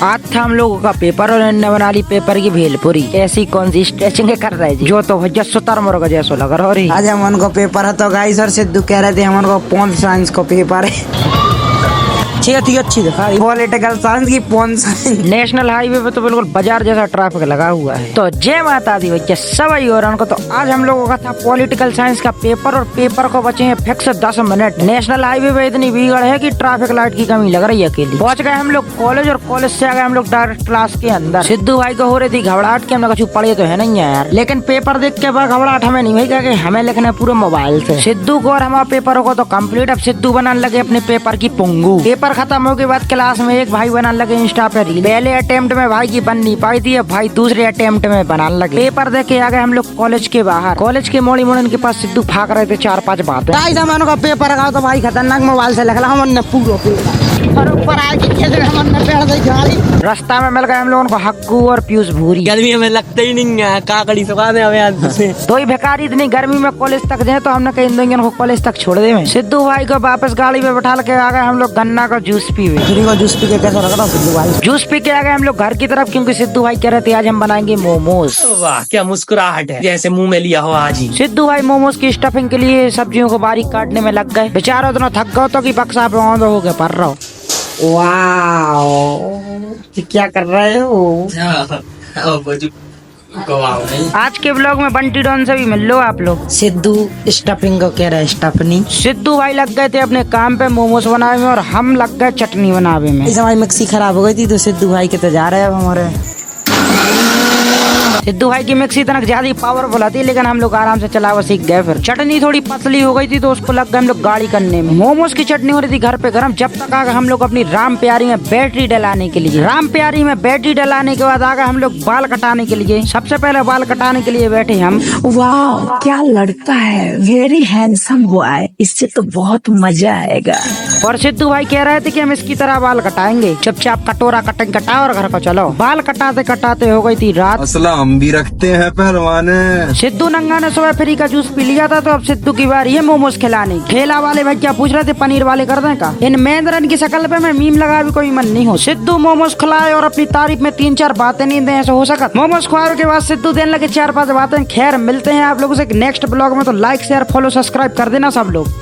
आज था हम लोगों का पेपर और इन्होंने बना ली पेपर की भेलपुरी। ऐसी कौन सी स्ट्रेचिंग कर रहे जी, जो तो भैया सुतर मुर्गा जैसो लग रहा है। आज हम उनको पेपर है तो गाइस और सिद्धू कह रहे थे हम उनको पॉन साइंस को पेपर है। अच्छी दिखा रही पॉलिटिकल साइंस की पॉन साइंस। नेशनल हाईवे पे तो बिल्कुल बाजार जैसा ट्रैफिक लगा हुआ है। तो जय माता दी भैया सभी और उनको। तो आज हम लोगों का था पॉलिटिकल साइंस का पेपर और पेपर को बचे हैं फिक्स 10 मिनट। नेशनल हाईवे पे इतनी भीड़ है कि ट्रैफिक लाइट की कमी लग रही है अकेली। पहुंच गए हम लोग कॉलेज और कॉलेज से आ गए हम लोग डायरेक्ट क्लास के अंदर। सिद्धू भाई को हो रही थी घबराहट की, हमने कहा पढ़े तो है नहीं है यार, लेकिन पेपर देख के बाद घबराहट हमें नहीं हुई क्योंकि हमें लिखना है पूरे मोबाइल से। सिद्धू को और हमारे पेपर को तो कम्प्लीट। अब सिद्धू बनाने लगे अपने पेपर की पुंगू। पेपर खत्म होने के बाद क्लास में एक भाई बनाने लगे इंस्टा पे रील। पहले अटेम्प्ट में भाई की बन नहीं पाई थी, अब भाई दूसरे अटेम्प्ट में बनाने लगे। पेपर देख के आ गए हम लोग कॉलेज के बाहर। कॉलेज के मोड़ी मोड़न के पास सिद्धू भाग रहे थे 4-5 बातें। गाइस हम का पेपर का तो भाई खतरनाक मोबाइल से लिखला हमने पूरा पेपर और ऊपर आए कि कैसे हमने पेड़ दे गाड़ी। रास्ता में मिल गए हम लोगों को हक्कू और पीयूष भूरी। गर्मी में लगता ही नहीं है, काकड़ी सुखा दे हमें आज से। दो ही भिखारी इतनी गर्मी में कॉलेज तक जाए तो हमने कहीं इन को कॉलेज तक छोड़ दे। सिद्धू भाई को वापस गाड़ी में बैठा के आ गए हम लोग गन्ना का जूस पीवे। जूस पी के कैसा लग रहा सिद्धू भाई? जूस पी के आ गए हम लोग घर की तरफ, क्योंकि सिद्धू भाई कह रहे थे आज हम बनाएंगे मोमोज। वाह क्या मुस्कुराहट है, जैसे मुंह में लिया हो आज ही। सिद्धू भाई मोमोज की स्टफिंग के लिए सब्जियों को बारीक काटने में लग गए। बेचारा इतना थक गए तो कि बक्सा पे ऑन हो गए पड़ रहा हो। वाह क्या कर रहे हो? आज के ब्लॉग में बंटी डॉन से भी मिल लो आप लोग। सिद्धू स्टफिंग को कह रहा है स्टफनी। सिद्धू भाई लग गए थे अपने काम पे मोमोज बनाने में और हम लग गए चटनी बनाने में। इस हमारी मिक्सी खराब हो गई थी तो सिद्धू भाई के तो जा रहे हैं अब हमारे। सिद्धू भाई की मिक्सी इतना ज्यादा पावरफुल थी, लेकिन हम लोग आराम से चलावा सीख गए। फिर चटनी थोड़ी पतली हो गई थी तो उसको लग गए हम लोग गाड़ी करने में। मोमोज की चटनी हो रही थी घर पे गरम, जब तक आ गए हम लोग अपनी राम प्यारी में बैटरी डलाने के लिए। राम प्यारी में बैटरी डलाने के बाद आ गए हम लोग बाल कटाने के लिए। सबसे पहले बाल कटाने के लिए बैठे हम। वाह क्या लड़का है, वेरी हैंडसम बॉय, इससे तो बहुत मजा आएगा। और सिद्धू भाई कह रहे थे कि हम इसकी तरह बाल कटाएंगे। चुपचाप कटोरा कटिंग कटाओ और घर को चलो। बाल कटाते कटाते हो गई थी रात। असला हम भी रखते हैं पहलवाने। सिद्धू नंगा ने सुबह फ्री का जूस पी लिया था, तो अब सिद्धू की बारी है मोमोज खिलाने। ठेला वाले भाई क्या पूछ रहे थे पनीर वाले कर दें का? इन मेंद्रन की शक्ल पे मैं मीम लगा भी कोई मन नहीं हो। सिद्धू मोमोज खिलाए और अपनी तारीफ में 3-4 बातें नहीं दे, ऐसा हो सका? मोमोज खुआने के बाद सिद्धू देने लगे 4-5 बातें। खैर मिलते हैं आप लोगों से नेक्स्ट ब्लॉग में, तो लाइक शेयर फॉलो सब्सक्राइब कर देना सब लोग।